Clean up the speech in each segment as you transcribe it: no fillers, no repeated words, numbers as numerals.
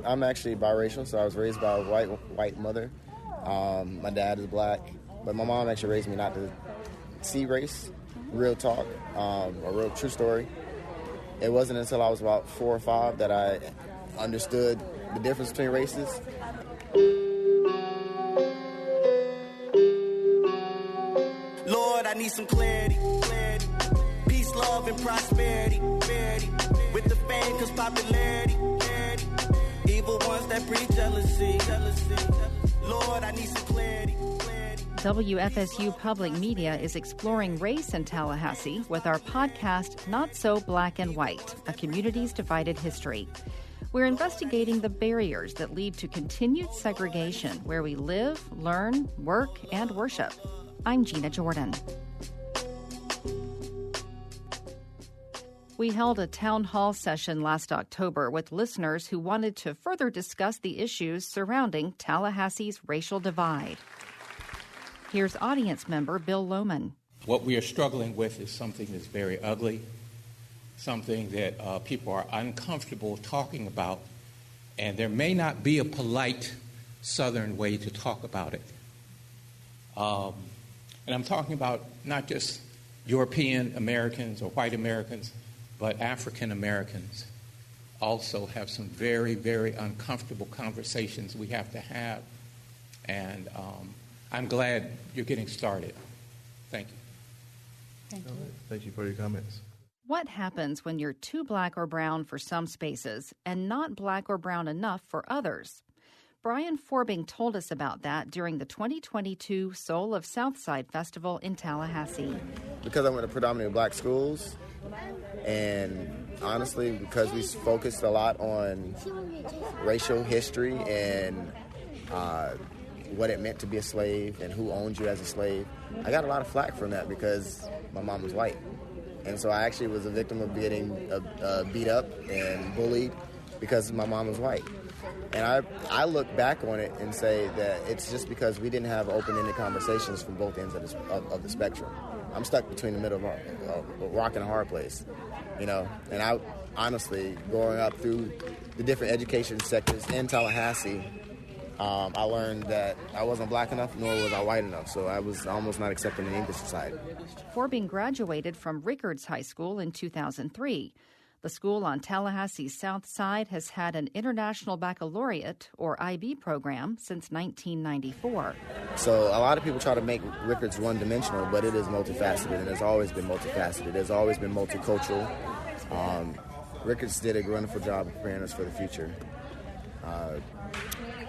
I'm actually biracial, so I was raised by a white mother. My dad is black, but my mom actually raised me not to see race, real talk, a real true story. It wasn't until I was about 4 or 5 that I understood the difference between races. Lord, I need some clarity. Peace, love, and prosperity. With the fame comes popularity. Evil ones that breed jealousy. Lord, I need some clarity. WFSU Public Media is exploring race in Tallahassee with our podcast, Not So Black and White, A Community's Divided History. We're investigating the barriers that lead to continued segregation where we live, learn, work, and worship. I'm Gina Jordan. We held a town hall session last October with listeners who wanted to further discuss the issues surrounding Tallahassee's racial divide. Here's audience member Bill Lohman. What we are struggling with is something that's very ugly, something that people are uncomfortable talking about, and there may not be a polite Southern way to talk about it. And I'm talking about not just European Americans or white Americans, but African Americans also have some very, very uncomfortable conversations we have to have. And I'm glad you're getting started. Thank you. Thank you. Thank you for your comments. What happens when you're too black or brown for some spaces and not black or brown enough for others? Brian Forbing told us about that during the 2022 Soul of Southside Festival in Tallahassee. Because I went to predominantly black schools, and honestly, because we focused a lot on racial history and what it meant to be a slave and who owned you as a slave, I got a lot of flack from that because my mom was white. And so I actually was a victim of getting beat up and bullied because my mom was white. And I look back on it and say that it's just because we didn't have open-ended conversations from both ends of the spectrum. I'm stuck between the middle of a rock and a hard place, you know. And I honestly, growing up through the different education sectors in Tallahassee, I learned that I wasn't black enough, nor was I white enough, so I was almost not accepted in the English society. Forbing graduated from Rickards High School in 2003. The school on Tallahassee's South Side has had an International Baccalaureate, or IB, program since 1994. So a lot of people try to make Rickards one-dimensional, but it is multifaceted, and it's always been multifaceted. It's always been multicultural. Rickards did a wonderful job of preparing us for the future.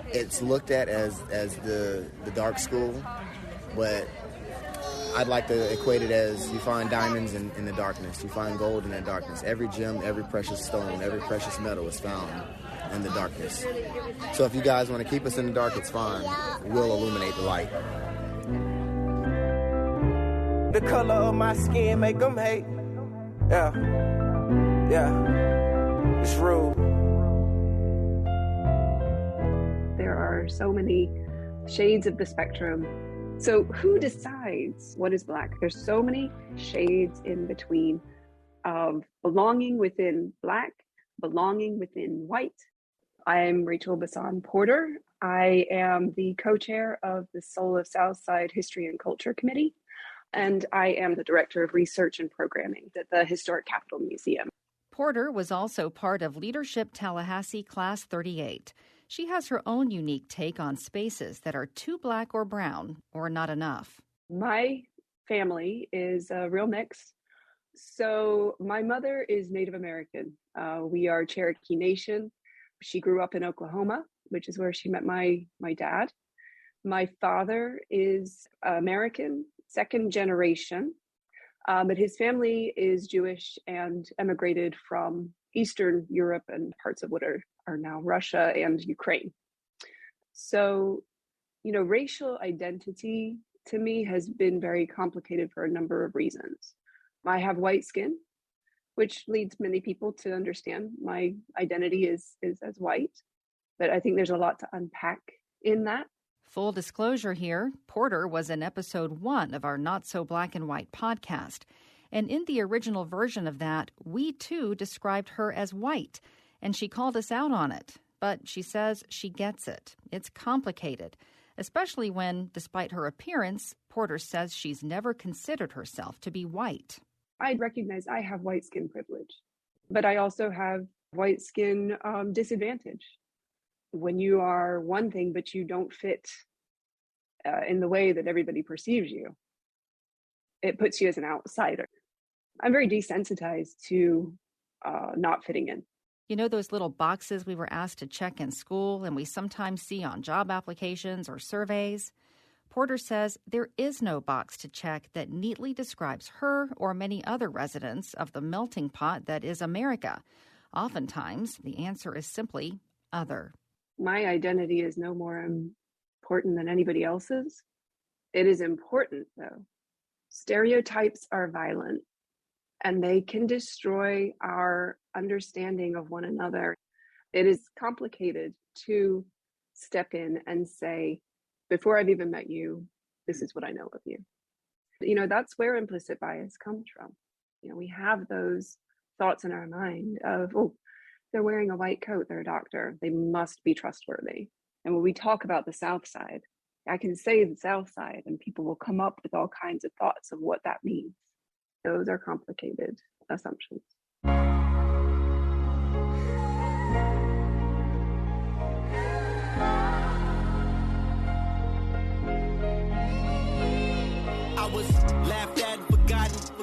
It's looked at as the dark school, but I'd like to equate it as you find diamonds in the darkness. You find gold in the darkness. Every gem, every precious stone, every precious metal is found in the darkness. So if you guys want to keep us in the dark, it's fine. We'll illuminate the light. The color of my skin make them hate. Yeah, it's rude. There are so many shades of the spectrum. So who decides what is black? There's so many shades in between of belonging within black, belonging within white. I'm Rachel Bassan Porter. I am the co-chair of the Soul of Southside History and Culture Committee, and I am the director of research and programming at the Historic Capitol Museum. Porter was also part of Leadership Tallahassee Class 38. She has her own unique take on spaces that are too black or brown or not enough. My family is a real mix. So my mother is Native American. We are Cherokee Nation. She grew up in Oklahoma, which is where she met my dad. My father is American, second generation, but his family is Jewish and emigrated from Eastern Europe and parts of what are now Russia and Ukraine. So, racial identity to me has been very complicated for a number of reasons. I have white skin, which leads many people to understand my identity is as white, but I think there's a lot to unpack in that. Full disclosure here, Porter was in episode 1 of our Not So Black and White podcast. And in the original version of that, we too described her as white, and she called us out on it. But she says she gets it. It's complicated, especially when, despite her appearance, Porter says she's never considered herself to be white. I recognize I have white skin privilege, but I also have white skin disadvantage. When you are one thing, but you don't fit in the way that everybody perceives you, it puts you as an outsider. I'm very desensitized to not fitting in. You know those little boxes we were asked to check in school and we sometimes see on job applications or surveys? Porter says there is no box to check that neatly describes her or many other residents of the melting pot that is America. Oftentimes, the answer is simply other. My identity is no more important than anybody else's. It is important, though. Stereotypes are violent, and they can destroy our understanding of one another. It is complicated to step in and say, before I've even met you, this is what I know of you. That's where implicit bias comes from. We have those thoughts in our mind of, oh, they're wearing a white coat, they're a doctor, they must be trustworthy. And when we talk about the South Side, I can say the South Side and people will come up with all kinds of thoughts of what that means. Those are complicated assumptions. I was laughed at and forgotten.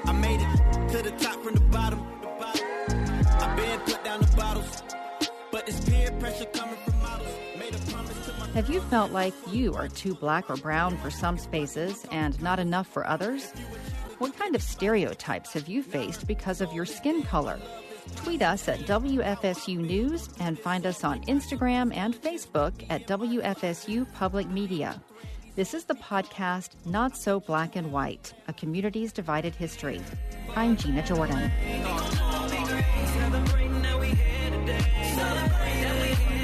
I made it to the top from the bottom. I've been put down the bottles, but this peer pressure coming from models made a promise to my. Have you felt like you are too black or brown for some spaces and not enough for others? What kind of stereotypes have you faced because of your skin color? Tweet us at WFSU News and find us on Instagram and Facebook at WFSU Public Media. This is the podcast Not So Black and White, A Community's Divided History. I'm Gina Jordan. Celebrate that we here today. Celebrate that we here.